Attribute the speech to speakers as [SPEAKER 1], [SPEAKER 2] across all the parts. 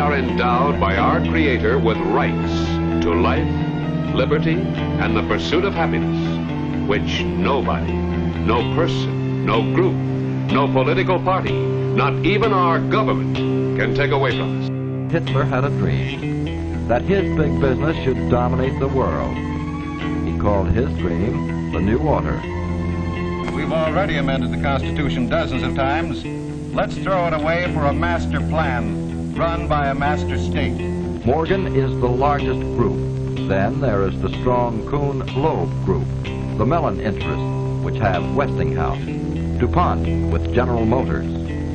[SPEAKER 1] are endowed by our Creator with rights to life, liberty, and the pursuit of happiness, which nobody, no person, no group, no political party, not even our government, can take away from us.
[SPEAKER 2] Hitler had a dream that his big business should dominate the world. He called his dream the New Order.
[SPEAKER 3] We've already amended the Constitution dozens of times. Let's throw it away for a master plan run by a master state.
[SPEAKER 2] Morgan is the largest group. Then there is the strong Kuhn-Loeb group, the Mellon interests, which have Westinghouse, DuPont with General Motors,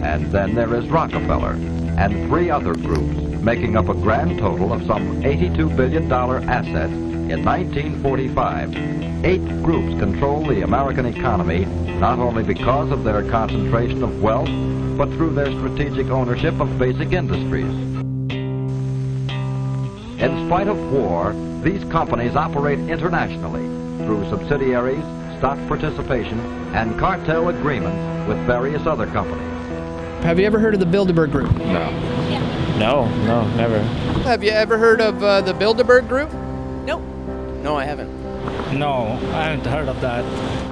[SPEAKER 2] and then there is Rockefeller, and 3 other groups, making up a grand total of some $82 billion assets in 1945. 8 groups control the American economy, not only because of their concentration of wealth, but through their strategic ownership of basic industries. In spite of war, these companies operate internationally through subsidiaries, stock participation, and cartel agreements with various other companies.
[SPEAKER 4] Have you ever heard of the Bilderberg Group?
[SPEAKER 5] No, never.
[SPEAKER 4] Have you ever heard of the Bilderberg Group?
[SPEAKER 6] Nope. No, I haven't.
[SPEAKER 5] No, I haven't heard of that.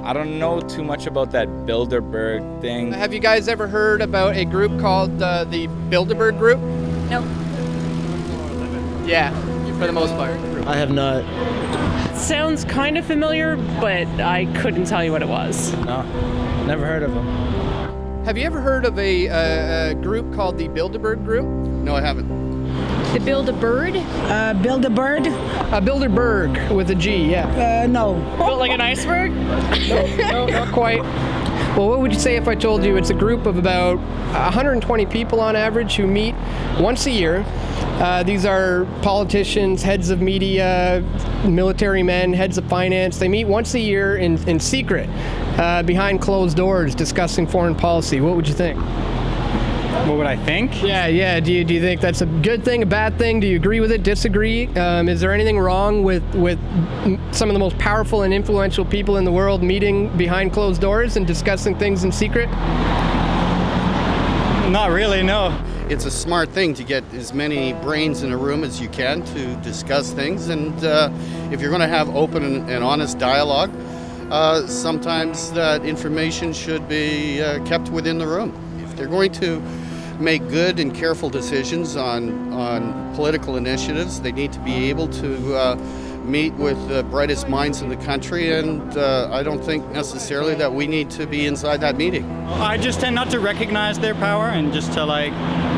[SPEAKER 7] I don't know too much about that Bilderberg thing.
[SPEAKER 4] Have you guys ever heard about a group called the Bilderberg Group?
[SPEAKER 6] Nope.
[SPEAKER 4] Yeah, for the most part.
[SPEAKER 8] I have not.
[SPEAKER 9] Sounds kind of familiar, but I couldn't tell you what it was.
[SPEAKER 5] No, never heard of them.
[SPEAKER 4] Have you ever heard of a group called the Bilderberg Group? No, I haven't.
[SPEAKER 9] The Build-A-Bird?
[SPEAKER 8] Build-A-Bird?
[SPEAKER 4] Bilderberg with a G, yeah.
[SPEAKER 8] No.
[SPEAKER 9] Built like an iceberg?
[SPEAKER 4] No, not quite. Well, what would you say if I told you it's a group of about 120 people on average who meet once a year? These are politicians, heads of media, military men, heads of finance. They meet once a year in secret, behind closed doors, discussing foreign policy. What would you think?
[SPEAKER 5] What would I think?
[SPEAKER 4] Yeah. Do you think that's a good thing, a bad thing? Do you agree with it, disagree? Is there anything wrong with some of the most powerful and influential people in the world meeting behind closed doors and discussing things in secret?
[SPEAKER 5] Not really, no.
[SPEAKER 10] It's a smart thing to get as many brains in a room as you can to discuss things, and if you're going to have open and honest dialogue, sometimes that information should be kept within the room. If they're going to make good and careful decisions on political initiatives, they need to be able to meet with the brightest minds in the country, and I don't think necessarily that we need to be inside that meeting.
[SPEAKER 5] I just tend not to recognize their power and just to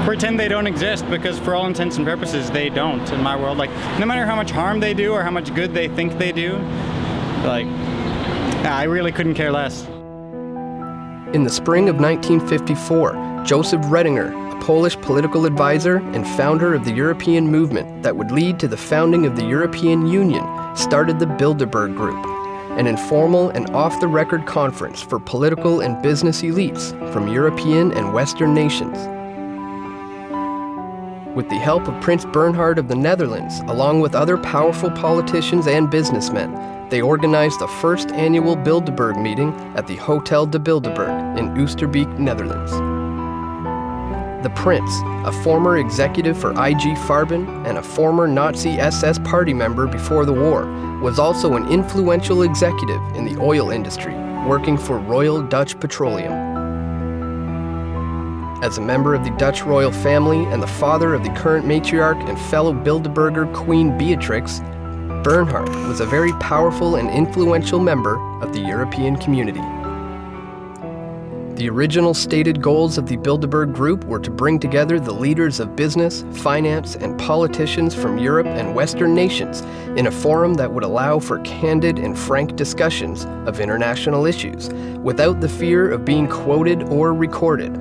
[SPEAKER 5] pretend they don't exist, because for all intents and purposes they don't in my world. No matter how much harm they do or how much good they think they do, I really couldn't care less.
[SPEAKER 4] In the spring of 1954, Joseph Redinger, a Polish political advisor and founder of the European movement that would lead to the founding of the European Union, started the Bilderberg Group, an informal and off-the-record conference for political and business elites from European and Western nations. With the help of Prince Bernhard of the Netherlands, along with other powerful politicians and businessmen, they organized the first annual Bilderberg meeting at the Hotel de Bilderberg in Oosterbeek, Netherlands. The Prince, a former executive for IG Farben and a former Nazi SS party member before the war, was also an influential executive in the oil industry, working for Royal Dutch Petroleum. As a member of the Dutch royal family and the father of the current matriarch and fellow Bilderberger Queen Beatrix, Bernhard was a very powerful and influential member of the European community. The original stated goals of the Bilderberg Group were to bring together the leaders of business, finance, and politicians from Europe and Western nations in a forum that would allow for candid and frank discussions of international issues without the fear of being quoted or recorded.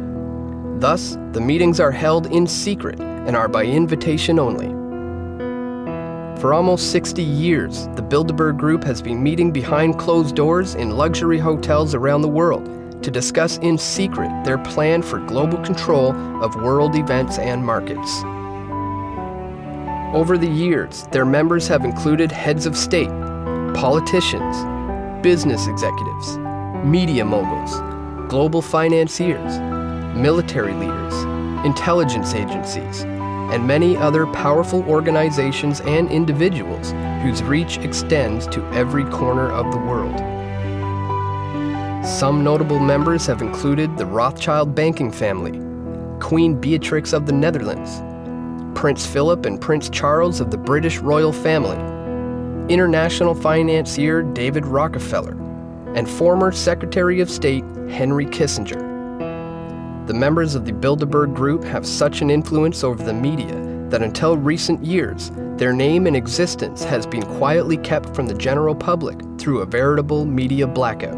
[SPEAKER 4] Thus, the meetings are held in secret and are by invitation only. For almost 60 years, the Bilderberg Group has been meeting behind closed doors in luxury hotels around the world to discuss in secret their plan for global control of world events and markets. Over the years, their members have included heads of state, politicians, business executives, media moguls, global financiers, military leaders, intelligence agencies, and many other powerful organizations and individuals whose reach extends to every corner of the world. Some notable members have included the Rothschild banking family, Queen Beatrix of the Netherlands, Prince Philip and Prince Charles of the British royal family, international financier David Rockefeller, and former Secretary of State Henry Kissinger. The members of the Bilderberg Group have such an influence over the media that until recent years, their name and existence has been quietly kept from the general public through a veritable media blackout.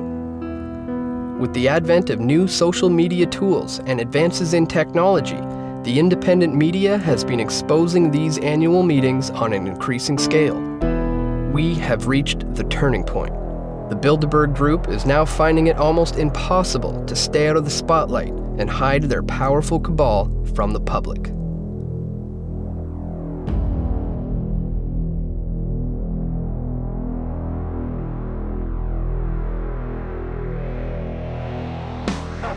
[SPEAKER 4] With the advent of new social media tools and advances in technology, the independent media has been exposing these annual meetings on an increasing scale. We have reached the turning point. The Bilderberg Group is now finding it almost impossible to stay out of the spotlight and hide their powerful cabal from the public.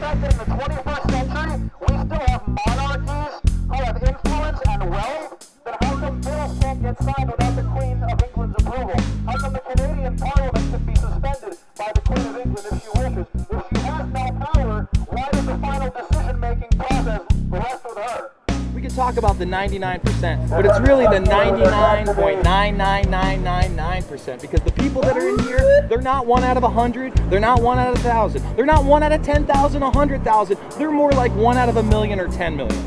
[SPEAKER 11] In the 21st century, we still have monarchies who have influence and wealth, then how come bills can't get signed without the Queen of England's approval? How come the Canadian Parliament can be suspended by the Queen of England if she wishes? If she has no power, why does the final decision-making process rest with her?
[SPEAKER 6] We can talk about the 99%, but it's really the 99.99999%, because the people that are in here, they're not 1 out of 100, they're not 1 out of 1,000, they're not 1 out of 10,000, 100,000, they're more like 1 out of 1,000,000 or 10 million,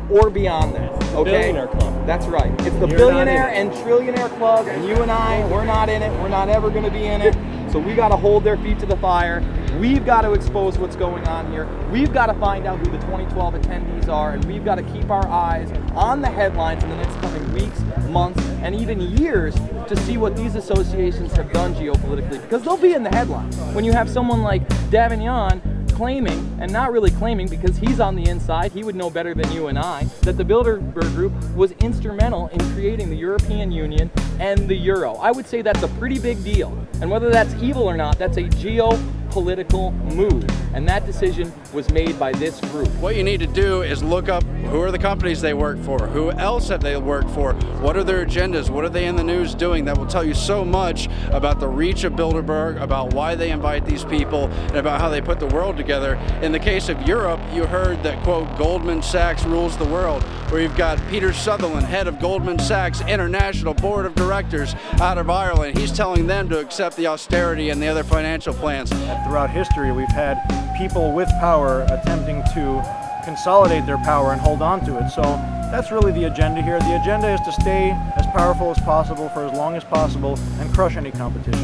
[SPEAKER 6] or beyond that, okay?
[SPEAKER 12] Billionaire club.
[SPEAKER 6] That's right. It's the billionaire and trillionaire club, and you and I, we're not in it, we're not ever going to be in it, so we got to hold their feet to the fire. We've got to expose what's going on here. We've got to find out who the 2012 attendees are, and we've got to keep our eyes on the headlines in the next coming weeks, months, and even years to see what these associations have done geopolitically, because they'll be in the headlines. When you have someone like Davignon claiming, and not really claiming because he's on the inside, he would know better than you and I, that the Bilderberg Group was instrumental in creating the European Union and the Euro. I would say that's a pretty big deal. And whether that's evil or not, that's a geopolitical move. And that decision was made by this group.
[SPEAKER 13] What you need to do is look up who are the companies they work for, who else have they worked for, what are their agendas, what are they in the news doing. That will tell you so much about the reach of Bilderberg, about why they invite these people, and about how they put the world together. In the case of Europe, you heard that, quote, Goldman Sachs rules the world, where you've got Peter Sutherland, head of Goldman Sachs International Board of Directors out of Ireland. He's telling them to accept the austerity and the other financial plans.
[SPEAKER 12] Throughout history, we've had people with power attempting to consolidate their power and hold on to it. So that's really the agenda here. The agenda is to stay as powerful as possible for as long as possible and crush any competition.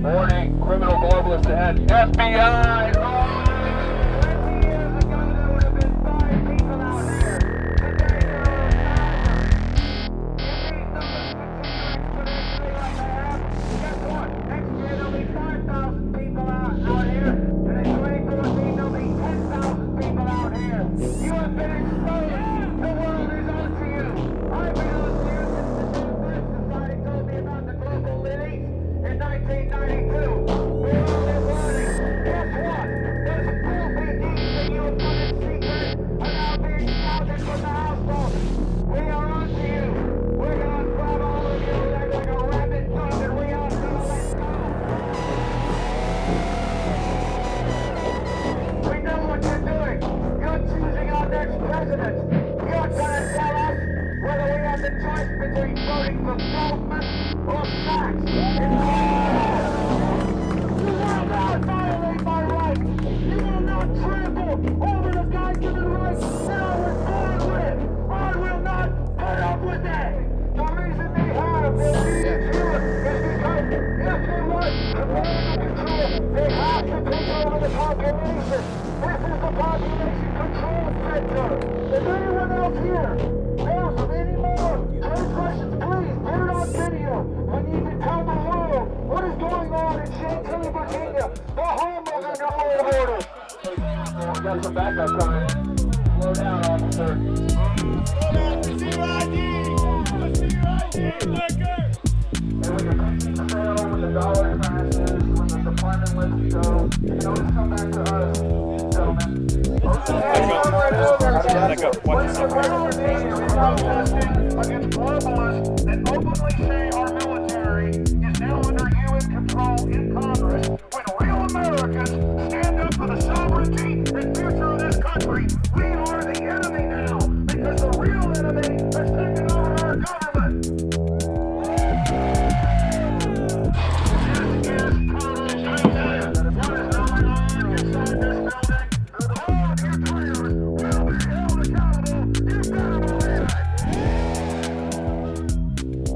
[SPEAKER 11] Warning, criminal globalist ahead. FBI! Got some backup coming in. Slow down, officer. Slow down. Let's see your ID. Let's see your ID, liquor. And when the cream trail, when the dollar crashes, when the deployment list Against globalists that openly say our military is now under UN control in Congress, when real Americans stand up for the sovereignty and future of this country, we are the enemy now, because the real enemy has taken over our government. This is Congress House. What is going on inside this building? All of you traitors will be held accountable. You better believe it.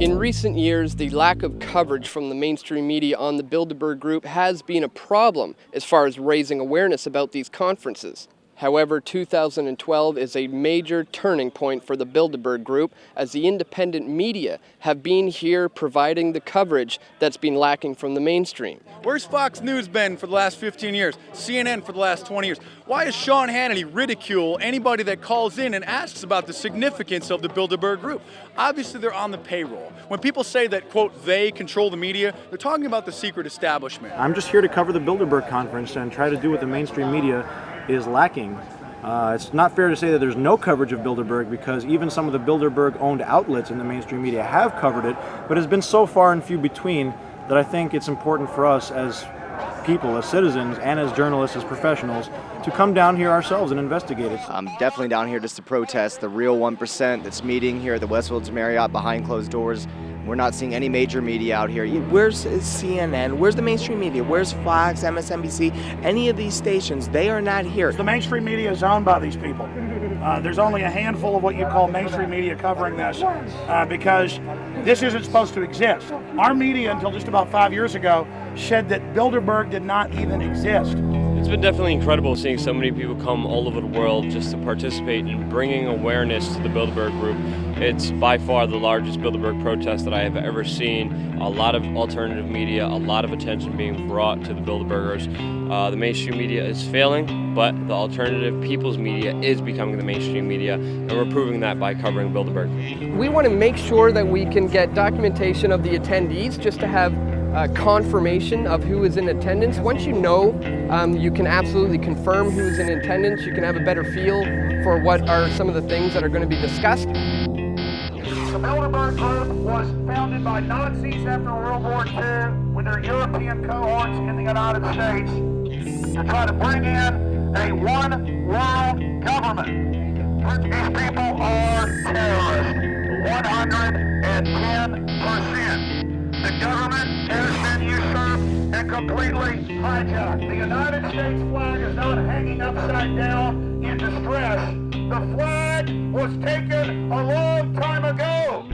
[SPEAKER 4] In recent years, the lack of coverage from the mainstream media on the Bilderberg Group has been a problem as far as raising awareness about these conferences. However, 2012 is a major turning point for the Bilderberg Group, as the independent media have been here providing the coverage that's been lacking from the mainstream.
[SPEAKER 14] Where's Fox News been for the last 15 years? CNN for the last 20 years? Why does Sean Hannity ridicule anybody that calls in and asks about the significance of the Bilderberg Group? Obviously, they're on the payroll. When people say that, quote, they control the media, they're talking about the secret establishment.
[SPEAKER 12] I'm just here to cover the Bilderberg conference and try to do what the mainstream media is lacking. It's not fair to say that there's no coverage of Bilderberg, because even some of the Bilderberg-owned outlets in the mainstream media have covered it, but it's been so far and few between that I think it's important for us as people, as citizens, and as journalists, as professionals, to come down here ourselves and investigate it.
[SPEAKER 15] I'm definitely down here just to protest the real 1% that's meeting here at the Westvillage Marriott behind closed doors. We're not seeing any major media out here.
[SPEAKER 16] Where's CNN? Where's the mainstream media? Where's Fox, MSNBC? Any of these stations, they are not here.
[SPEAKER 17] The mainstream media is owned by these people. There's only a handful of what you call mainstream media covering this, because this isn't supposed to exist. Our media, until just about 5 years ago, said that Bilderberg did not even exist.
[SPEAKER 18] It's been definitely incredible seeing so many people come all over the world just to participate in bringing awareness to the Bilderberg Group. It's by far the largest Bilderberg protest that I have ever seen. A lot of alternative media, a lot of attention being brought to the Bilderbergers. The mainstream media is failing, but the alternative people's media is becoming the mainstream media, and we're proving that by covering Bilderberg.
[SPEAKER 4] We want to make sure that we can get documentation of the attendees, just to have confirmation of who is in attendance. Once you know, you can absolutely confirm who's in attendance. You can have a better feel for what are some of the things that are going to be discussed.
[SPEAKER 11] The Bilderberg Group was founded by Nazis after World War II with their European cohorts in the United States to try to bring in a one-world government. These people are terrorists, 110%. The government has been usurped and completely hijacked. The United States flag is not hanging upside down in distress. The flag was taken a long time ago.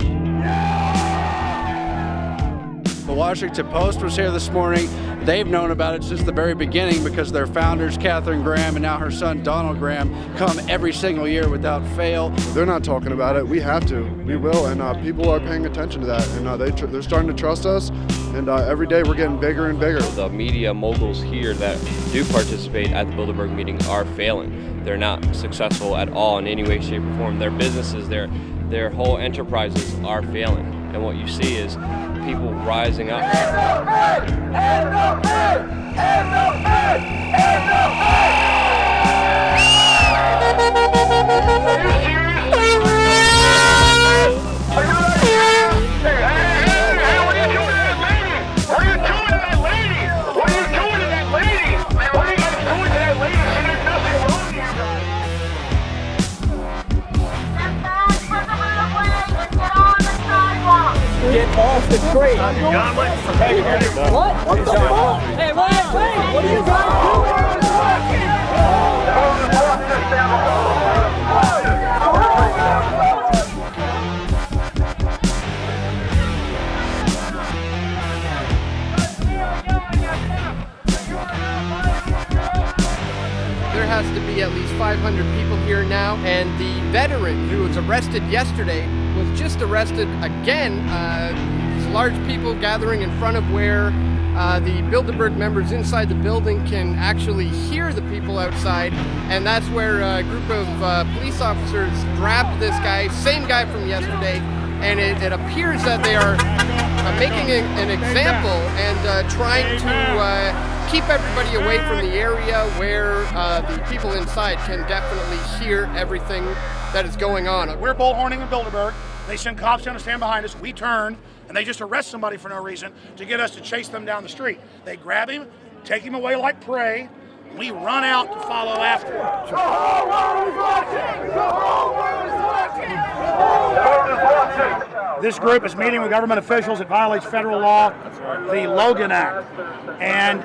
[SPEAKER 13] The Washington Post was here this morning. They've known about it since the very beginning, because their founders, Katharine Graham and now her son, Donald Graham, come every single year without fail.
[SPEAKER 19] They're not talking about it. We have to. We will. And people are paying attention to that. And they're starting to trust us. And every day we're getting bigger and bigger.
[SPEAKER 18] The media moguls here that do participate at the Bilderberg meeting are failing. They're not successful at all in any way, shape, or form. Their businesses, their whole enterprises are failing. And what you see is people rising up.
[SPEAKER 11] Get off the crate. John, what? What the fuck? Hey, wait! What are you guys doing?
[SPEAKER 4] There has to be at least 500 people here now, and the veteran who was arrested yesterday was just arrested again. Large people gathering in front of where the Bilderberg members inside the building can actually hear the people outside, and that's where a group of police officers grabbed this guy, same guy from yesterday, and it appears that they are making an example and trying to
[SPEAKER 20] keep everybody away from the area where the people inside can definitely hear everything that is going on.
[SPEAKER 17] We're bullhorning in Bilderberg. They send cops down to stand behind us. We turn, and they just arrest somebody for no reason to get us to chase them down the street. They grab him, take him away like prey. We run out to follow after him. This group is meeting with government officials. It violates federal law, the Logan Act. And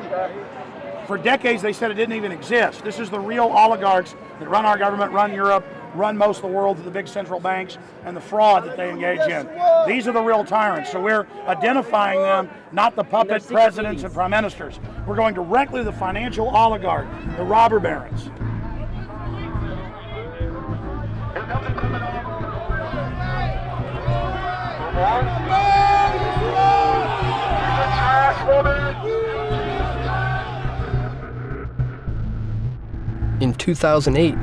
[SPEAKER 17] for decades, they said it didn't even exist. This is the real oligarchs that run our government, run Europe, run most of the world through the big central banks and the fraud that they engage in. These are the real tyrants. So we're identifying them, not the puppet presidents and prime ministers. We're going directly to the financial oligarch, the robber barons.
[SPEAKER 4] In 2008,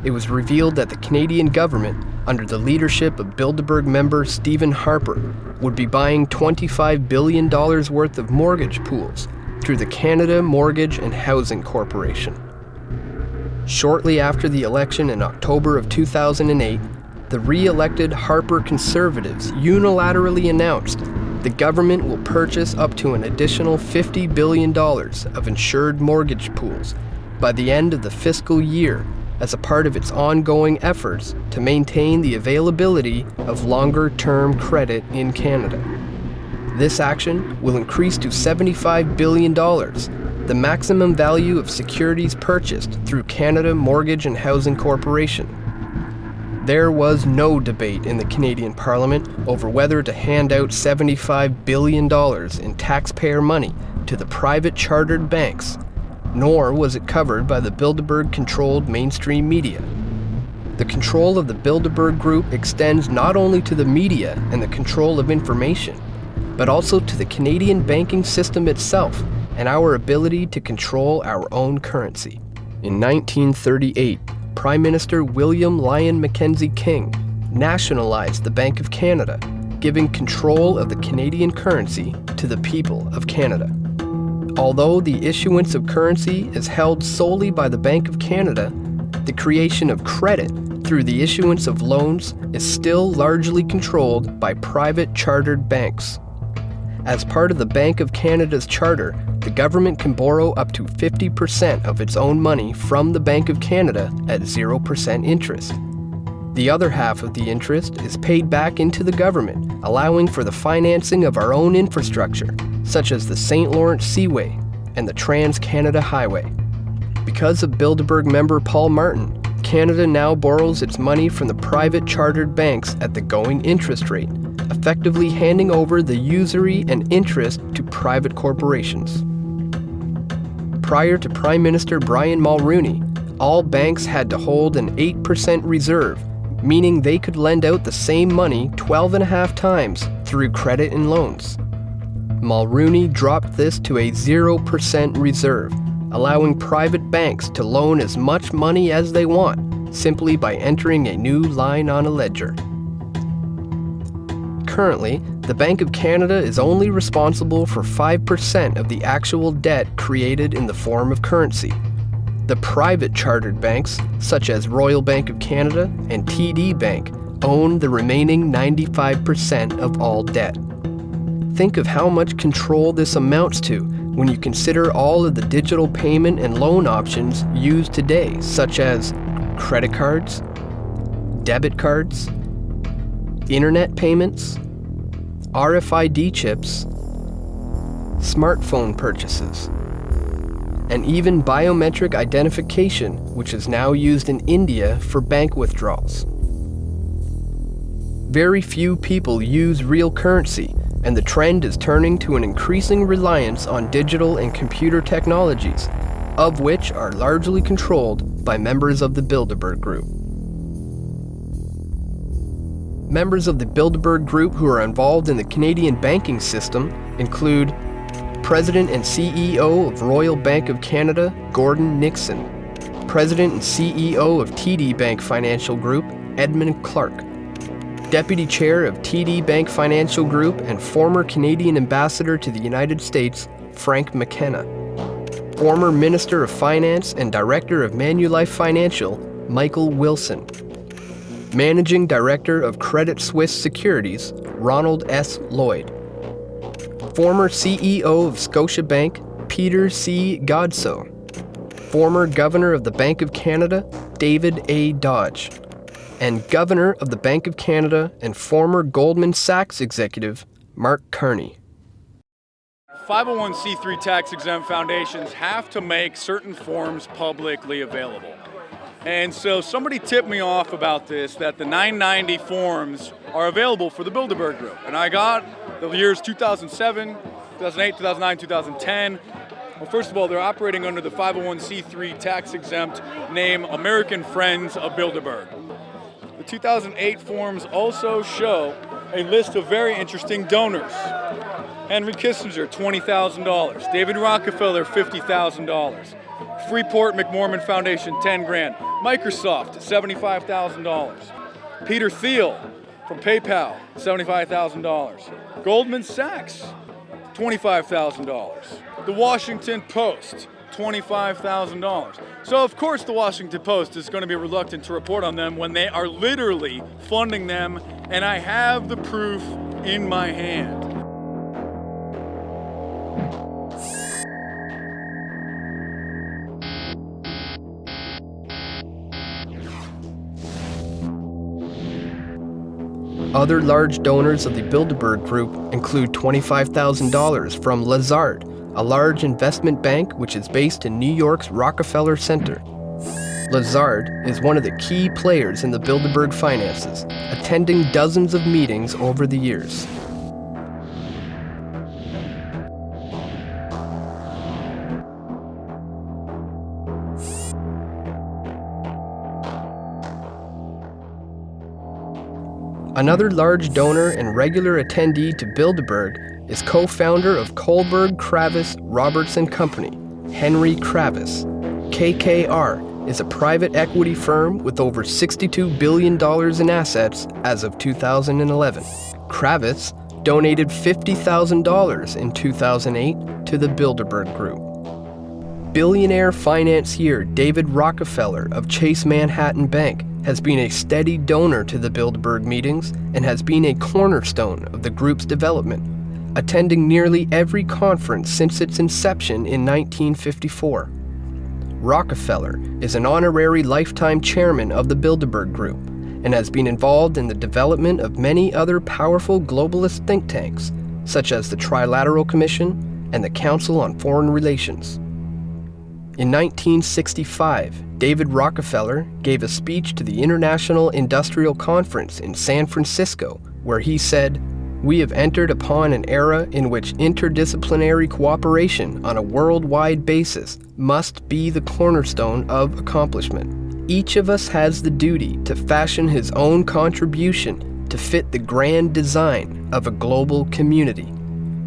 [SPEAKER 4] it was revealed that the Canadian government, under the leadership of Bilderberg member Stephen Harper, would be buying $25 billion worth of mortgage pools through the Canada Mortgage and Housing Corporation. Shortly after the election in October of 2008, the re-elected Harper Conservatives unilaterally announced the government will purchase up to an additional $50 billion of insured mortgage pools by the end of the fiscal year as a part of its ongoing efforts to maintain the availability of longer-term credit in Canada. This action will increase to $75 billion, the maximum value of securities purchased through Canada Mortgage and Housing Corporation. There was no debate in the Canadian Parliament over whether to hand out $75 billion in taxpayer money to the private chartered banks, nor was it covered by the Bilderberg-controlled mainstream media. The control of the Bilderberg Group extends not only to the media and the control of information, but also to the Canadian banking system itself and our ability to control our own currency. In 1938, Prime Minister William Lyon Mackenzie King nationalized the Bank of Canada, giving control of the Canadian currency to the people of Canada. Although the issuance of currency is held solely by the Bank of Canada, the creation of credit through the issuance of loans is still largely controlled by private chartered banks. As part of the Bank of Canada's charter, the government can borrow up to 50% of its own money from the Bank of Canada at 0% interest. The other half of the interest is paid back into the government, allowing for the financing of our own infrastructure, such as the St. Lawrence Seaway and the Trans-Canada Highway. Because of Bilderberg member Paul Martin, Canada now borrows its money from the private chartered banks at the going interest rate, effectively handing over the usury and interest to private corporations. Prior to Prime Minister Brian Mulroney, all banks had to hold an 8% reserve, meaning they could lend out the same money 12.5 times through credit and loans. Mulroney dropped this to a 0% reserve, allowing private banks to loan as much money as they want, simply by entering a new line on a ledger. Currently, the Bank of Canada is only responsible for 5% of the actual debt created in the form of currency. The private chartered banks, such as Royal Bank of Canada and TD Bank, own the remaining 95% of all debt. Think of how much control this amounts to when you consider all of the digital payment and loan options used today, such as credit cards, debit cards, internet payments, RFID chips, smartphone purchases, and even biometric identification, which is now used in India for bank withdrawals. Very few people use real currency, and the trend is turning to an increasing reliance on digital and computer technologies, of which are largely controlled by members of the Bilderberg Group. Members of the Bilderberg Group who are involved in the Canadian banking system include President and CEO of Royal Bank of Canada, Gordon Nixon, President and CEO of TD Bank Financial Group, Edmund Clark, Deputy Chair of TD Bank Financial Group and former Canadian Ambassador to the United States, Frank McKenna, Former Minister of Finance and Director of Manulife Financial, Michael Wilson. Managing Director of Credit Suisse Securities, Ronald S. Lloyd. Former CEO of Scotiabank, Peter C. Godsoe. Former Governor of the Bank of Canada, David A. Dodge. And Governor of the Bank of Canada and former Goldman Sachs executive, Mark Carney.
[SPEAKER 14] 501c3 tax-exempt foundations have to make certain forms publicly available. And so somebody tipped me off about this, that the 990 forms are available for the Bilderberg Group. And I got the years 2007, 2008, 2009, 2010. Well, first of all, they're operating under the 501c3 tax-exempt name American Friends of Bilderberg. The 2008 forms also show a list of very interesting donors. Henry Kissinger, $20,000. David Rockefeller, $50,000. Freeport McMorman Foundation, 10 grand. Microsoft, $75,000. Peter Thiel from PayPal, $75,000. Goldman Sachs, $25,000. The Washington Post, $25,000. So of course the Washington Post is going to be reluctant to report on them when they are literally funding them, and I have the proof in my hand.
[SPEAKER 4] Other large donors of the Bilderberg Group include $25,000 from Lazard, a large investment bank which is based in New York's Rockefeller Center. Lazard is one of the key players in the Bilderberg finances, attending dozens of meetings over the years. Another large donor and regular attendee to Bilderberg is co-founder of Kohlberg, Kravis, Robertson Company, Henry Kravis. KKR is a private equity firm with over $62 billion in assets as of 2011. Kravis donated $50,000 in 2008 to the Bilderberg Group. Billionaire financier David Rockefeller of Chase Manhattan Bank has been a steady donor to the Bilderberg meetings and has been a cornerstone of the group's development, attending nearly every conference since its inception in 1954. Rockefeller is an honorary lifetime chairman of the Bilderberg Group and has been involved in the development of many other powerful globalist think tanks, such as the Trilateral Commission and the Council on Foreign Relations. In 1965, David Rockefeller gave a speech to the International Industrial Conference in San Francisco, where he said, "We have entered upon an era in which interdisciplinary cooperation on a worldwide basis must be the cornerstone of accomplishment. Each of us has the duty to fashion his own contribution to fit the grand design of a global community.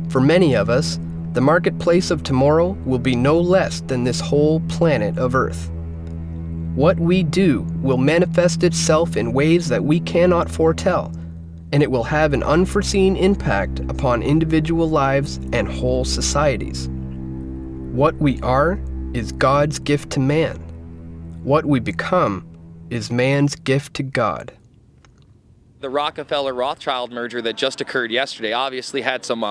[SPEAKER 4] For many of us, the marketplace of tomorrow will be no less than this whole planet of Earth. What we do will manifest itself in ways that we cannot foretell, and it will have an unforeseen impact upon individual lives and whole societies. What we are is God's gift to man. What we become is man's gift to God."
[SPEAKER 21] The Rockefeller-Rothschild merger that just occurred yesterday obviously had some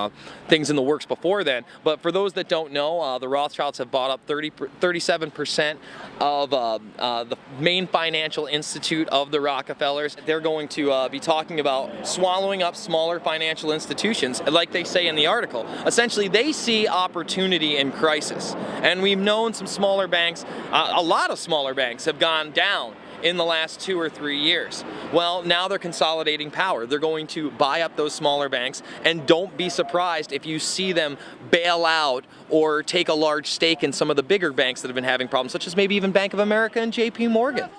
[SPEAKER 21] things in the works before then, but for those that don't know, the Rothschilds have bought up 37% of the main financial institute of the Rockefellers. They're going to be talking about swallowing up smaller financial institutions, like they say in the article. Essentially, they see opportunity in crisis, and we've known some smaller banks, a lot of smaller banks have gone down in the last 2 or 3 years. Well, now they're consolidating power. They're going to buy up those smaller banks, and don't be surprised if you see them bail out or take a large stake in some of the bigger banks that have been having problems, such as maybe even Bank of America and JP Morgan.
[SPEAKER 11] We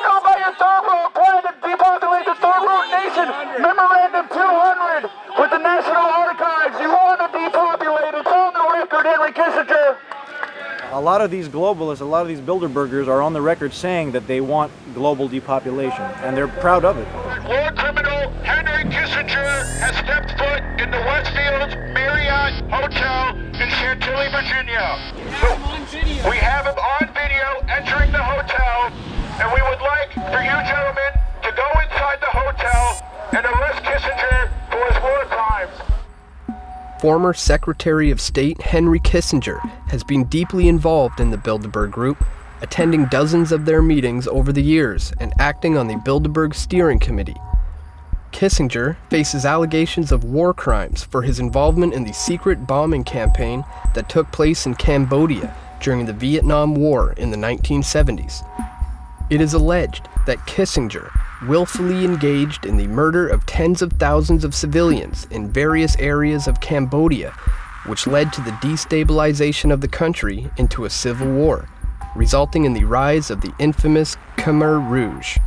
[SPEAKER 11] know about your third world plan to depopulate the third world nation. Memorandum 200 with the National Archives. You want to depopulate. It's on the record, Henry Kissinger.
[SPEAKER 12] A lot of these globalists, a lot of these Bilderbergers are on the record saying that they want global depopulation, and they're proud of it.
[SPEAKER 11] War criminal Henry Kissinger has stepped foot in the Westfield Marriott Marriott Hotel in Chantilly, Virginia. We have him on video entering the hotel, and we would like for you gentlemen to go inside the hotel and arrest Kissinger for his war crimes.
[SPEAKER 4] Former Secretary of State Henry Kissinger has been deeply involved in the Bilderberg Group, attending dozens of their meetings over the years and acting on the Bilderberg Steering Committee. Kissinger faces allegations of war crimes for his involvement in the secret bombing campaign that took place in Cambodia during the Vietnam War in the 1970s. It is alleged that Kissinger willfully engaged in the murder of tens of thousands of civilians in various areas of Cambodia, which led to the destabilization of the country into a civil war, resulting in the rise of the infamous Khmer Rouge.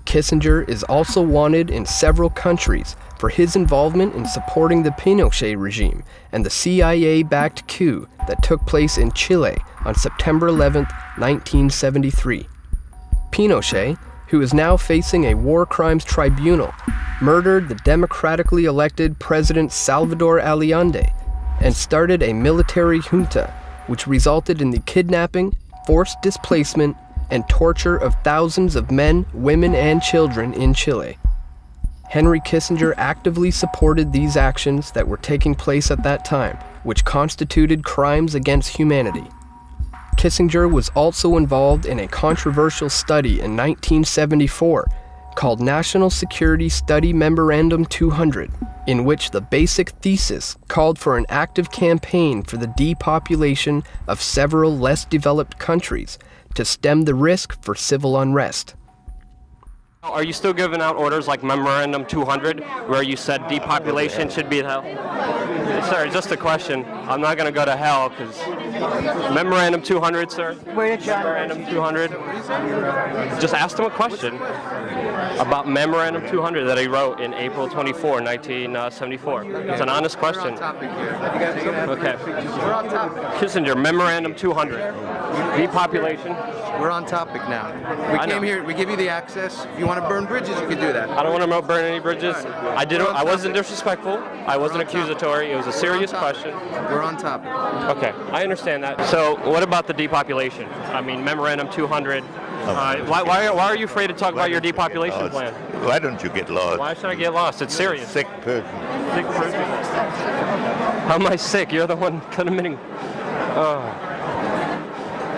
[SPEAKER 4] Kissinger is also wanted in several countries for his involvement in supporting the Pinochet regime and the CIA-backed coup that took place in Chile on September 11, 1973. Pinochet, who is now facing a war crimes tribunal, murdered the democratically elected President Salvador Allende and started a military junta which resulted in the kidnapping, forced displacement, and torture of thousands of men, women, and children in Chile. Henry Kissinger actively supported these actions that were taking place at that time, which constituted crimes against humanity. Kissinger was also involved in a controversial study in 1974 called National Security Study Memorandum 200, in which the basic thesis called for an active campaign for the depopulation of several less developed countries to stem the risk for civil unrest.
[SPEAKER 1] Are you still giving out orders like Memorandum 200, where you said depopulation should be hell? Sir, just a question. I'm not going to go to hell because Memorandum 200, sir. Memorandum 200. Just asked him a question about Memorandum 200 that he wrote in April 24, 1974. It's an honest question. Okay. Kissinger, Memorandum 200. Depopulation.
[SPEAKER 22] We're on topic now. We came here, we give you the access. If you want to burn bridges, you can do that.
[SPEAKER 1] I don't want to burn any bridges. I wasn't disrespectful. I wasn't accusatory. It was a serious question.
[SPEAKER 22] We're on topic.
[SPEAKER 1] Okay, I understand that. So what about the depopulation? I mean, Memorandum 200. Why are you afraid to talk about your depopulation plan?
[SPEAKER 23] Why don't you get lost?
[SPEAKER 1] Why should I get lost? It's serious.
[SPEAKER 23] Sick person.
[SPEAKER 1] Sick person? How am I sick? You're the one committing.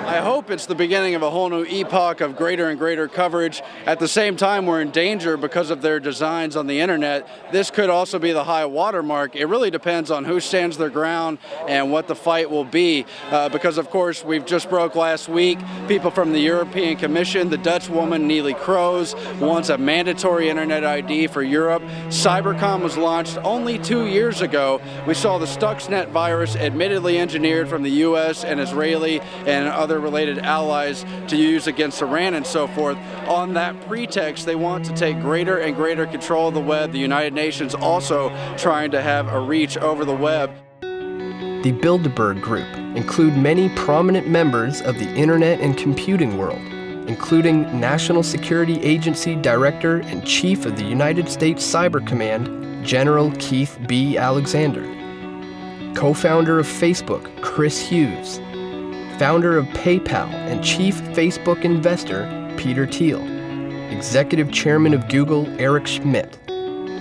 [SPEAKER 13] I hope it's the beginning of a whole new epoch of greater and greater coverage. At the same time, we're in danger because of their designs on the internet. This could also be the high watermark. It really depends on who stands their ground and what the fight will be. Because, of course, we've just broke last week. People from the European Commission, the Dutch woman Neelie Kroes, wants a mandatory internet ID for Europe. Cybercom was launched only 2 years ago. We saw the Stuxnet virus admittedly engineered from the U.S. and Israeli and other related allies to use against Iran and so forth. On that pretext, they want to take greater and greater control of the web. The United Nations also trying to have a reach over the web.
[SPEAKER 4] The Bilderberg Group include many prominent members of the internet and computing world, including National Security Agency Director and Chief of the United States Cyber Command, General Keith B. Alexander, co-founder of Facebook, Chris Hughes, founder of PayPal and chief Facebook investor, Peter Thiel, executive chairman of Google, Eric Schmidt,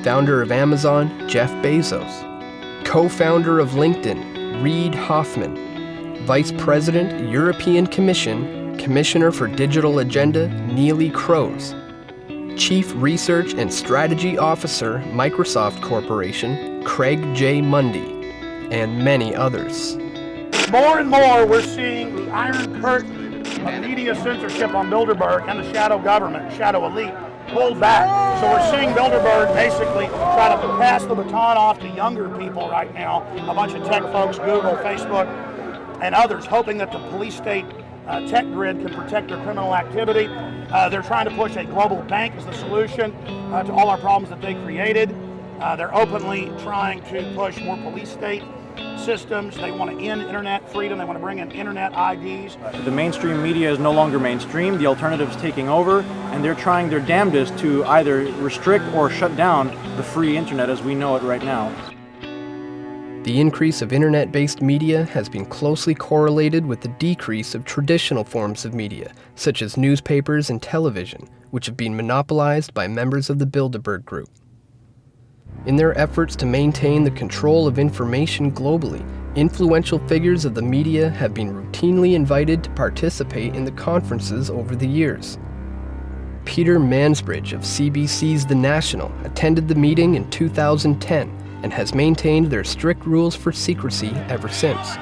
[SPEAKER 4] founder of Amazon, Jeff Bezos, co-founder of LinkedIn, Reid Hoffman, vice president, European Commission, commissioner for Digital Agenda, Neelie Kroes, chief research and strategy officer, Microsoft Corporation, Craig J. Mundy, and many others.
[SPEAKER 17] More and more, we're seeing the iron curtain of media censorship on Bilderberg and the shadow government, shadow elite, pulled back. So we're seeing Bilderberg basically try to pass the baton off to younger people right now, a bunch of tech folks, Google, Facebook, and others, hoping that the police state tech grid can protect their criminal activity. They're trying to push a global bank as the solution to all our problems that they created. They're openly trying to push more police state systems. They want to end internet freedom. They want to bring in internet IDs.
[SPEAKER 12] The mainstream media is no longer mainstream. The alternative's taking over, and they're trying their damnedest to either restrict or shut down the free internet as we know it right now.
[SPEAKER 4] The increase of internet-based media has been closely correlated with the decrease of traditional forms of media, such as newspapers and television, which have been monopolized by members of the Bilderberg Group. In their efforts to maintain the control of information globally, influential figures of the media have been routinely invited to participate in the conferences over the years. Peter Mansbridge of CBC's The National attended the meeting in 2010 and has maintained their strict rules for secrecy ever since.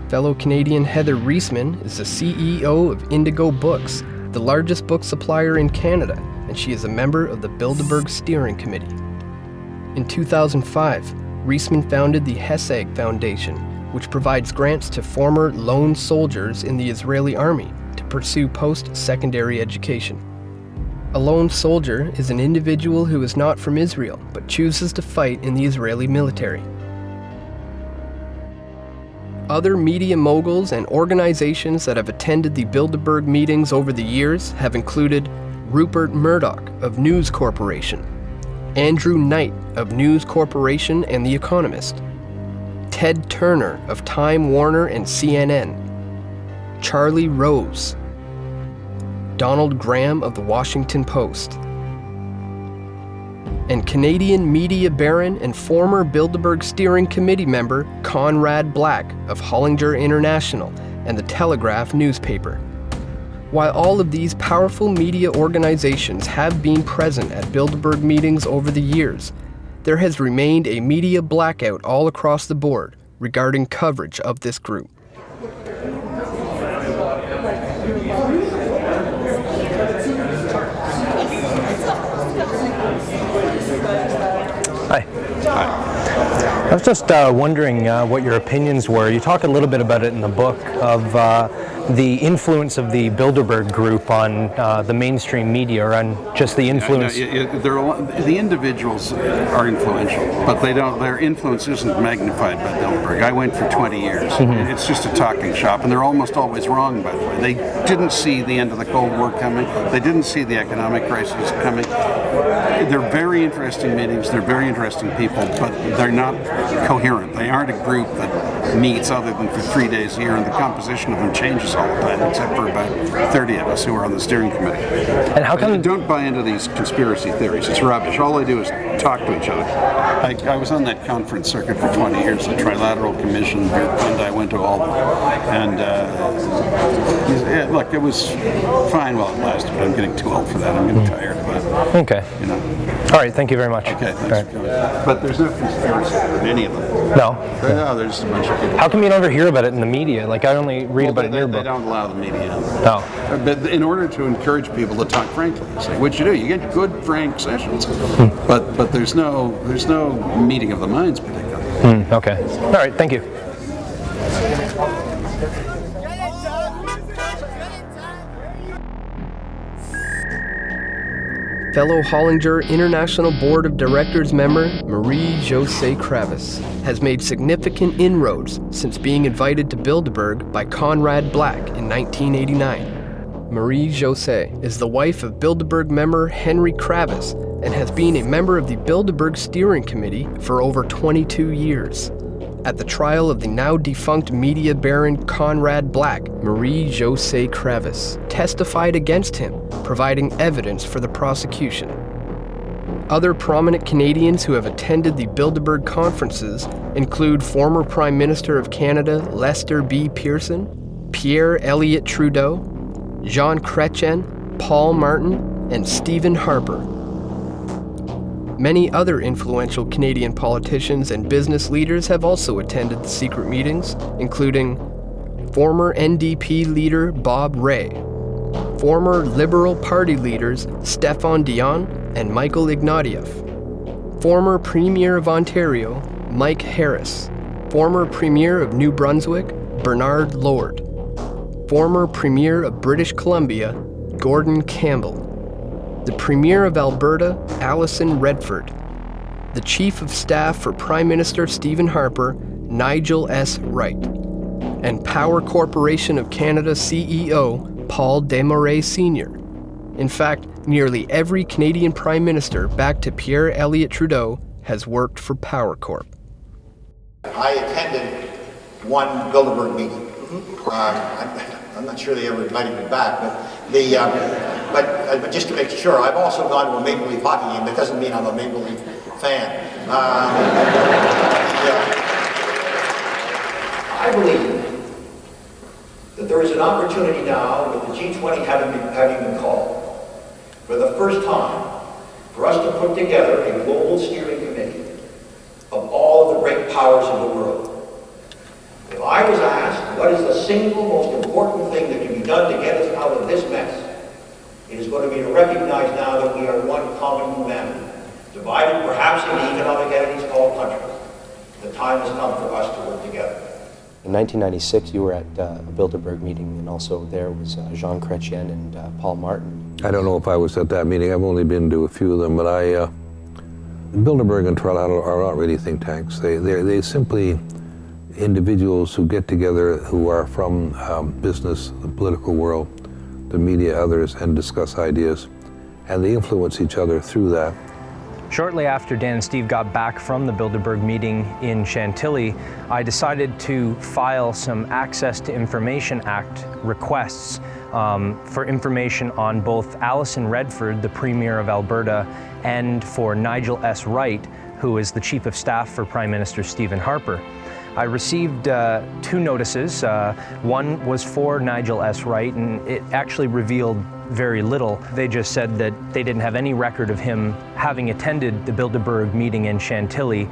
[SPEAKER 4] Fellow Canadian Heather Reisman is the CEO of Indigo Books, the largest book supplier in Canada, and she is a member of the Bilderberg Steering Committee. In 2005, Reisman founded the Hesag Foundation, which provides grants to former lone soldiers in the Israeli army to pursue post-secondary education. A lone soldier is an individual who is not from Israel, but chooses to fight in the Israeli military. Other media moguls and organizations that have attended the Bilderberg meetings over the years have included Rupert Murdoch of News Corporation, Andrew Knight of News Corporation and The Economist, Ted Turner of Time Warner and CNN, Charlie Rose, Donald Graham of The Washington Post, and Canadian media baron and former Bilderberg Steering Committee member Conrad Black of Hollinger International and The Telegraph newspaper. While all of these powerful media organizations have been present at Bilderberg meetings over the years, there has remained a media blackout all across the board regarding coverage of this group.
[SPEAKER 2] Hi. I was just wondering what your opinions were. You talk a little bit about it in the book of the influence of the Bilderberg Group on the mainstream media, or on just the influence.
[SPEAKER 3] The individuals are influential, but their influence isn't magnified by Bilderberg. I went for 20 years.
[SPEAKER 2] Mm-hmm.
[SPEAKER 3] It's just a talking shop, and they're almost always wrong, by the way. They didn't see the end of the Cold War coming. They didn't see the economic crisis coming. They're very interesting meetings. They're very interesting people, but they're not coherent. They aren't a group that meets other than for 3 days a year, and the composition of them changes all the time, except for about 30 of us who are on the steering committee.
[SPEAKER 2] And how come?
[SPEAKER 3] Don't buy into these conspiracy theories. It's rubbish. All they do is talk to each other. I was on that conference circuit for 20 years, the Trilateral Commission, and I went to all of them. And look, it was fine while it lasted, but I'm getting too old for that. I'm getting tired of it.
[SPEAKER 2] Okay.
[SPEAKER 3] You know.
[SPEAKER 2] All right. Thank you very much.
[SPEAKER 3] Okay. Thanks for coming. But there's no conspiracy in any of them.
[SPEAKER 2] No.
[SPEAKER 3] No, there's just a bunch of people.
[SPEAKER 2] How come you never hear about it in the media? Like, I only read about it in your book.
[SPEAKER 3] They don't allow the media in.
[SPEAKER 2] No.
[SPEAKER 3] But in order to encourage people to talk frankly, say what you do, you get good frank sessions. But there's no meeting of the minds particularly.
[SPEAKER 2] Okay. All right. Thank you.
[SPEAKER 4] Fellow Hollinger International Board of Directors member Marie-Josée Kravis has made significant inroads since being invited to Bilderberg by Conrad Black in 1989. Marie-Josée is the wife of Bilderberg member Henry Kravis and has been a member of the Bilderberg Steering Committee for over 22 years. At the trial of the now defunct media baron Conrad Black, Marie-Josée Kravis testified against him, providing evidence for the prosecution. Other prominent Canadians who have attended the Bilderberg conferences include former Prime Minister of Canada Lester B. Pearson, Pierre Elliott Trudeau, Jean Chrétien, Paul Martin, and Stephen Harper. Many other influential Canadian politicians and business leaders have also attended the secret meetings, including former NDP leader Bob Rae, former Liberal Party leaders Stéphane Dion and Michael Ignatieff, former Premier of Ontario Mike Harris, former Premier of New Brunswick Bernard Lord, former Premier of British Columbia Gordon Campbell, the Premier of Alberta, Alison Redford, the Chief of Staff for Prime Minister Stephen Harper, Nigel S. Wright, and Power Corporation of Canada CEO Paul Desmarais Sr. In fact, nearly every Canadian Prime Minister back to Pierre Elliott Trudeau has worked for Power Corp.
[SPEAKER 7] I attended one Bilderberg meeting. I'm not sure they ever invited me back, but just to make sure, I've also gone to a Maple Leaf hockey game. That doesn't mean I'm a Maple Leaf fan. I believe that there is an opportunity now, with the G20 having been called, for the first time, for us to put together a global steering committee of all of the great powers of the world. If I was asked what is the single most important thing that can be done to get us out of this mess, it is going to be to recognize now that we are one common humanity, divided perhaps into economic entities called countries. The time has come for us to work together.
[SPEAKER 2] In 1996, you were at a Bilderberg meeting, and also there was Jean Chrétien and Paul Martin.
[SPEAKER 8] I don't know if I was at that meeting. I've only been to a few of them, but Bilderberg and Trelawney are not really think tanks. They simply individuals who get together who are from business, the political world, the media, others, and discuss ideas, and they influence each other through that.
[SPEAKER 2] Shortly after Dan and Steve got back from the Bilderberg meeting in Chantilly, I decided to file some Access to Information Act requests for information on both Alison Redford, the Premier of Alberta, and for Nigel S. Wright, who is the Chief of Staff for Prime Minister Stephen Harper. I received 2 notices. One was for Nigel S. Wright, and it actually revealed very little. They just said that they didn't have any record of him having attended the Bilderberg meeting in Chantilly,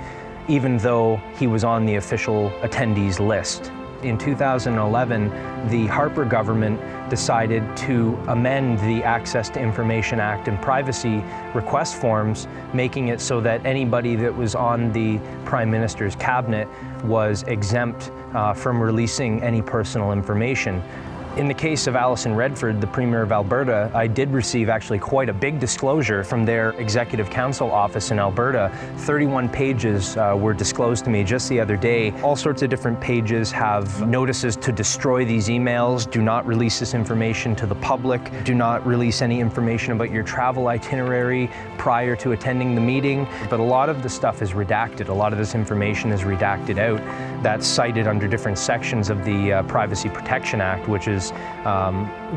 [SPEAKER 2] even though he was on the official attendees list. In 2011, the Harper government decided to amend the Access to Information Act and privacy request forms, making it so that anybody that was on the Prime Minister's cabinet was exempt from releasing any personal information. In the case of Alison Redford, the Premier of Alberta, I did receive actually quite a big disclosure from their Executive Council office in Alberta. 31 pages were disclosed to me just the other day. All sorts of different pages have notices to destroy these emails, do not release this information to the public, do not release any information about your travel itinerary prior to attending the meeting. But a lot of the stuff is redacted. A lot of this information is redacted out. That's cited under different sections of the Privacy Protection Act, which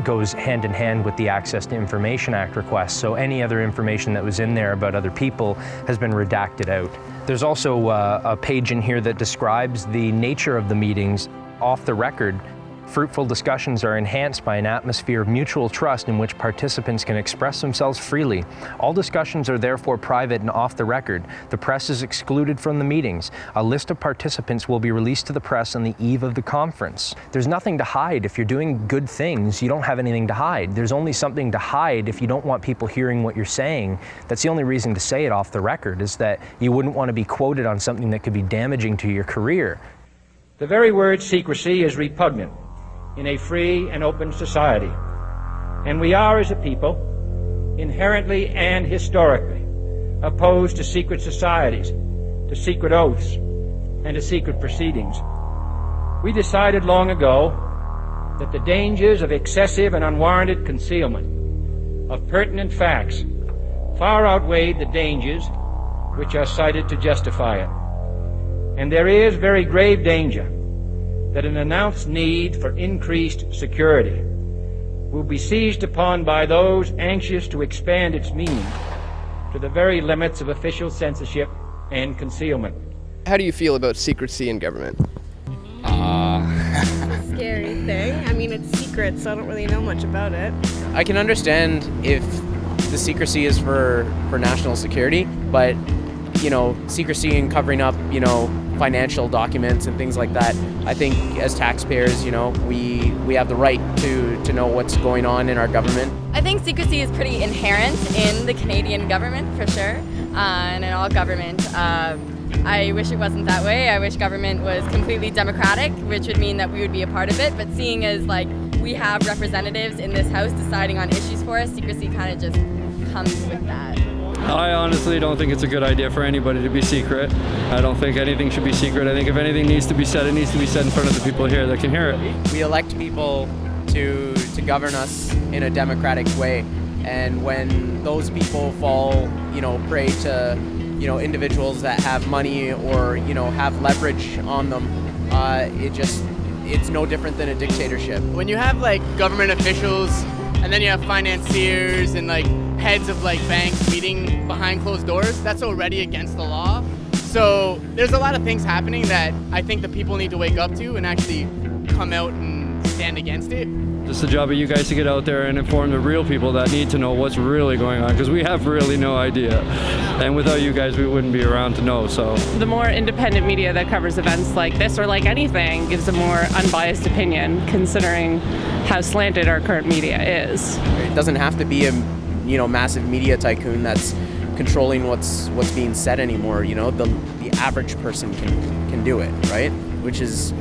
[SPEAKER 2] goes hand in hand with the Access to Information Act request. So any other information that was in there about other people has been redacted out. There's also a page in here that describes the nature of the meetings off the record. Fruitful discussions are enhanced by an atmosphere of mutual trust in which participants can express themselves freely. All discussions are therefore private and off the record. The press is excluded from the meetings. A list of participants will be released to the press on the eve of the conference. There's nothing to hide. If you're doing good things, you don't have anything to hide. There's only something to hide if you don't want people hearing what you're saying. That's the only reason to say it off the record, is that you wouldn't want to be quoted on something that could be damaging to your career.
[SPEAKER 23] The very word secrecy is repugnant in a free and open society. And we are, as a people, inherently and historically opposed to secret societies, to secret oaths, and to secret proceedings. We decided long ago that the dangers of excessive and unwarranted concealment of pertinent facts far outweighed the dangers which are cited to justify it. And there is very grave danger that an announced need for increased security will be seized upon by those anxious to expand its meaning to the very limits of official censorship and concealment.
[SPEAKER 4] How do you feel about secrecy in government?
[SPEAKER 24] Scary thing. I mean, it's secret, so I don't really know much about it.
[SPEAKER 25] I can understand if the secrecy is for national security, but, you know, secrecy and covering up, you know, financial documents and things like that, I think as taxpayers, you know, we have the right to know what's going on in our government.
[SPEAKER 26] I think secrecy is pretty inherent in the Canadian government, for sure, and in all government. I wish it wasn't that way. I wish government was completely democratic, which would mean that we would be a part of it, but seeing as like we have representatives in this house deciding on issues for us, secrecy kind of just comes with that.
[SPEAKER 5] I honestly don't think it's a good idea for anybody to be secret. I don't think anything should be secret. I think if anything needs to be said, it needs to be said in front of the people here that can hear it.
[SPEAKER 25] We elect people to govern us in a democratic way, and when those people fall, prey to, individuals that have money or, have leverage on them, it's no different than a dictatorship.
[SPEAKER 6] When you have like government officials and then you have financiers and like heads of like banks meeting behind closed doors, that's already against the law. So there's a lot of things happening that I think the people need to wake up to and actually come out and stand against it.
[SPEAKER 5] It's the job of you guys to get out there and inform the real people that need to know what's really going on, because we have really no idea. And without you guys, we wouldn't be around to know, so.
[SPEAKER 9] The more independent media that covers events like this or like anything gives a more unbiased opinion, considering how slanted our current media is.
[SPEAKER 25] It doesn't have to be a, massive media tycoon that's controlling what's being said anymore. The average person can do it, right? Which is,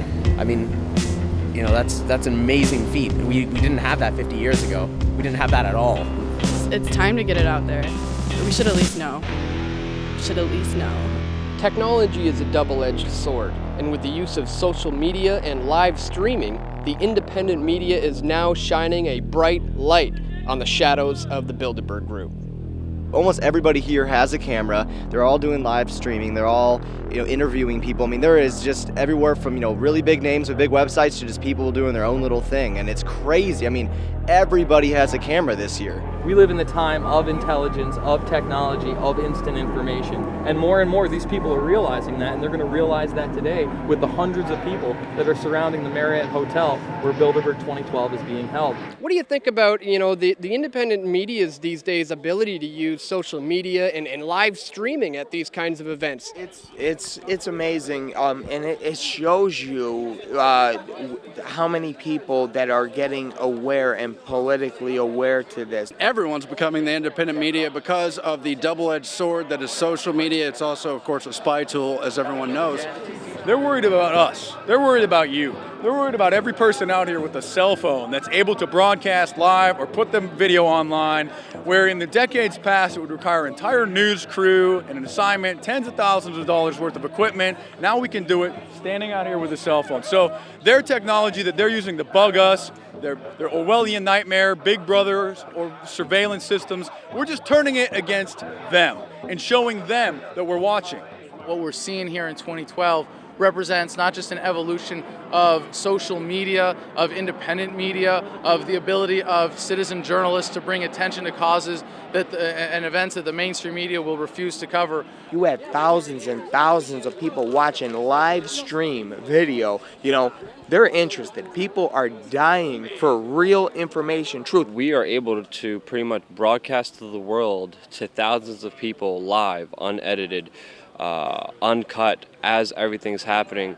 [SPEAKER 25] that's an amazing feat. We didn't have that 50 years ago. We didn't have that at all.
[SPEAKER 24] It's time to get it out there. We should at least know.
[SPEAKER 4] Technology is a double-edged sword, and with the use of social media and live streaming, the independent media is now shining a bright light on the shadows of the Bilderberg Group.
[SPEAKER 10] Almost everybody here has a camera. They're all doing live streaming. They're all, interviewing people. There is just everywhere from, really big names with big websites to just people doing their own little thing. And it's crazy. Everybody has a camera this year.
[SPEAKER 15] We live in the time of intelligence, of technology, of instant information. And more these people are realizing that, and they're going to realize that today with the hundreds of people that are surrounding the Marriott Hotel where Bilderberg 2012 is being held.
[SPEAKER 4] What do you think about, the independent media's these days ability to use social media and live streaming at these kinds of events?
[SPEAKER 16] It's amazing, and it shows you how many people that are getting aware and politically aware to this.
[SPEAKER 13] Everyone's becoming the independent media because of the double-edged sword that is social media. It's also, of course, a spy tool, as everyone knows.
[SPEAKER 14] They're worried about us. They're worried about you. They're worried about every person out here with a cell phone that's able to broadcast live or put the video online, where in the decades past it would require an entire news crew and an assignment, tens of thousands of dollars worth of equipment. Now we can do it standing out here with a cell phone. So their technology that they're using to bug us, their Orwellian nightmare, Big Brothers or surveillance systems, we're just turning it against them and showing them that we're watching.
[SPEAKER 27] What we're seeing here in 2012 represents not just an evolution of social media, of independent media, of the ability of citizen journalists to bring attention to causes and events that the mainstream media will refuse to cover.
[SPEAKER 10] You had thousands and thousands of people watching live stream video. They're interested. People are dying for real information, truth.
[SPEAKER 18] We are able to pretty much broadcast to the world, to thousands of people live, unedited, uncut, as everything's happening,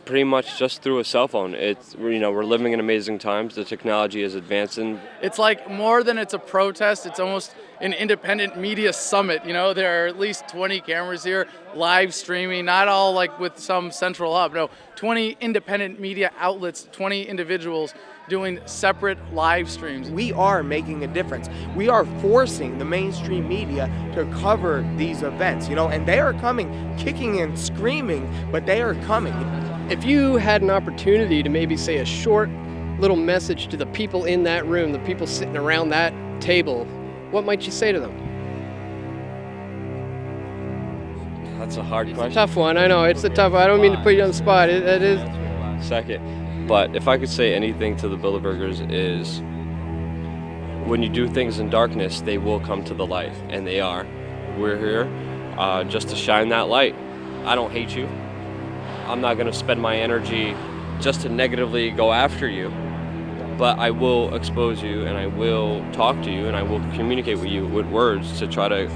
[SPEAKER 18] pretty much just through a cell phone. We're living in amazing times. The technology is advancing.
[SPEAKER 27] It's like more than it's a protest, it's almost an independent media summit. There are at least 20 cameras here, live streaming, not all like with some central hub. No, 20 independent media outlets, 20 individuals doing separate live streams.
[SPEAKER 10] We are making a difference. We are forcing the mainstream media to cover these events, and they are coming, kicking and screaming, but they are coming.
[SPEAKER 4] If you had an opportunity to maybe say a short little message to the people in that room, the people sitting around that table, what might you say to them?
[SPEAKER 18] That's a hard question.
[SPEAKER 4] Tough one, I know, it's a tough one. I don't mean to put you on the spot. It is.
[SPEAKER 18] Second. But if I could say anything to the Bilderbergers is, when you do things in darkness, they will come to the light, and they are. We're here just to shine that light. I don't hate you. I'm not going to spend my energy just to negatively go after you, but I will expose you, and I will talk to you, and I will communicate with you with words to try to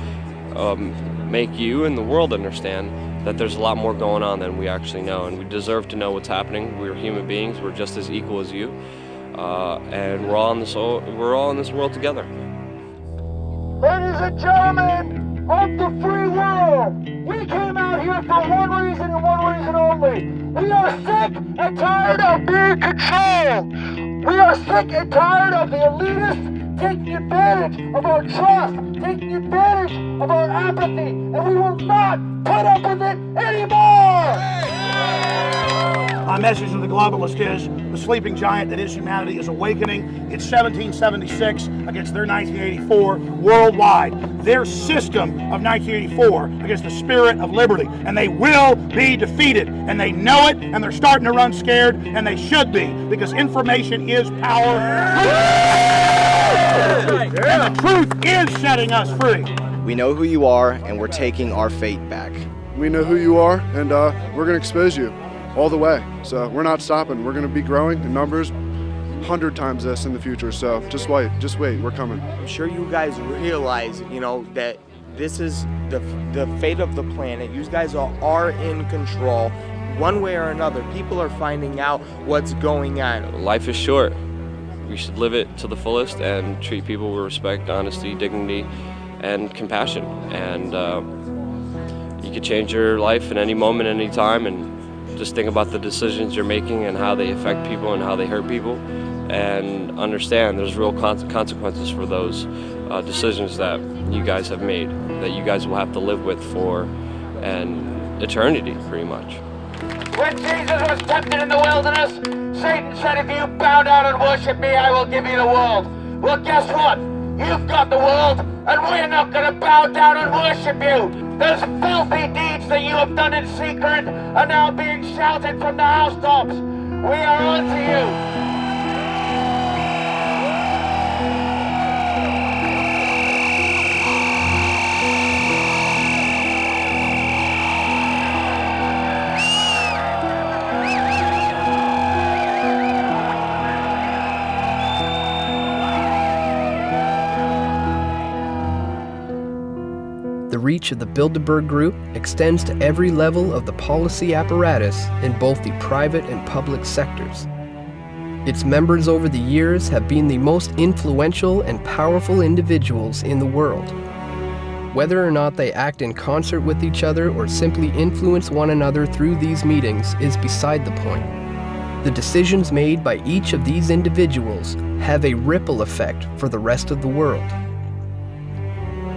[SPEAKER 18] make you and the world understand that there's a lot more going on than we actually know, and we deserve to know what's happening. We're human beings. We're just as equal as you, and we're all in this world together.
[SPEAKER 11] Ladies and gentlemen of the free world, we came out here for one reason and one reason only. We are sick and tired of being controlled. We are sick and tired of the elitists taking advantage of our trust, taking advantage of our apathy, and we will not put up with it anymore!
[SPEAKER 1] My message to the globalist is the sleeping giant that is humanity is awakening. It's 1776 against their 1984 worldwide. Their system of 1984 against the spirit of liberty. And they will be defeated. And they know it, and they're starting to run scared, and they should be, because information is power. And the truth is setting us free.
[SPEAKER 10] We know who you are, and we're taking our fate back.
[SPEAKER 12] We know who you are, and we're going to expose you all the way. So we're not stopping. We're going to be growing in numbers 100 times this in the future. So just wait, we're coming.
[SPEAKER 16] I'm sure you guys realize, that this is the fate of the planet. You guys are in control. One way or another, people are finding out what's going on.
[SPEAKER 18] Life is short. We should live it to the fullest and treat people with respect, honesty, dignity, and compassion. And you can change your life at any moment, any time, and just think about the decisions you're making and how they affect people and how they hurt people, and understand there's real consequences for those decisions that you guys have made, that you guys will have to live with for an eternity, pretty much.
[SPEAKER 11] When Jesus was tempted in the wilderness, Satan said, if you bow down and worship me, I will give you the world. Well, guess what? You've got the world, and we're not going to bow down and worship you. Those filthy deeds that you have done in secret are now being shouted from the housetops. We are on to you.
[SPEAKER 4] The reach of the Bilderberg Group extends to every level of the policy apparatus in both the private and public sectors. Its members over the years have been the most influential and powerful individuals in the world. Whether or not they act in concert with each other or simply influence one another through these meetings is beside the point. The decisions made by each of these individuals have a ripple effect for the rest of the world.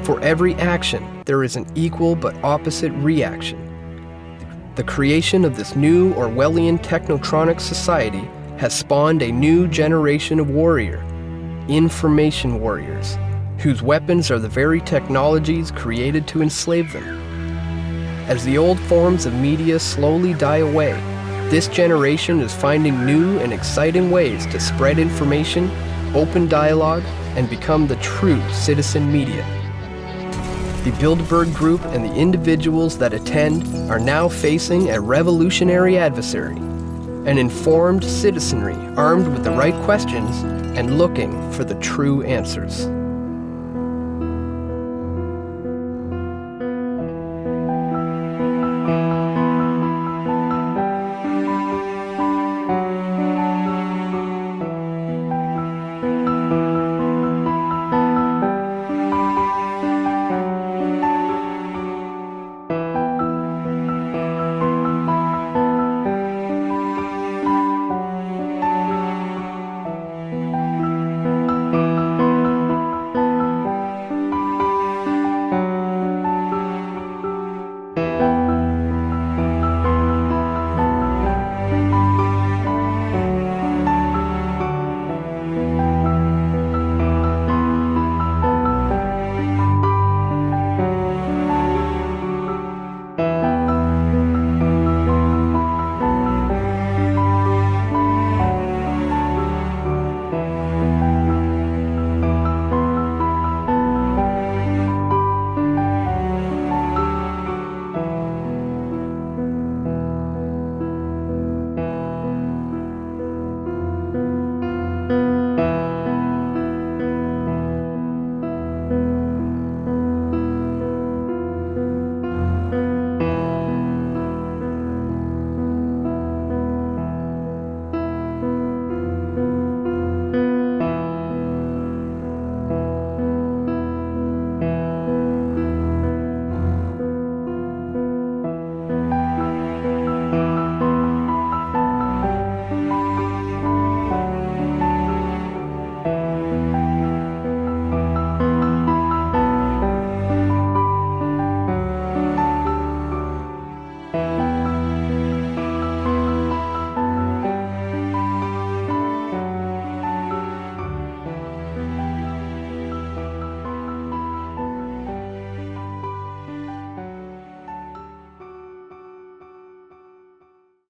[SPEAKER 4] For every action, there is an equal but opposite reaction. The creation of this new Orwellian technotronic society has spawned a new generation of warrior, information warriors, whose weapons are the very technologies created to enslave them. As the old forms of media slowly die away, this generation is finding new and exciting ways to spread information, open dialogue, and become the true citizen media. The Bilderberg Group and the individuals that attend are now facing a revolutionary adversary, an informed citizenry armed with the right questions and looking for the true answers.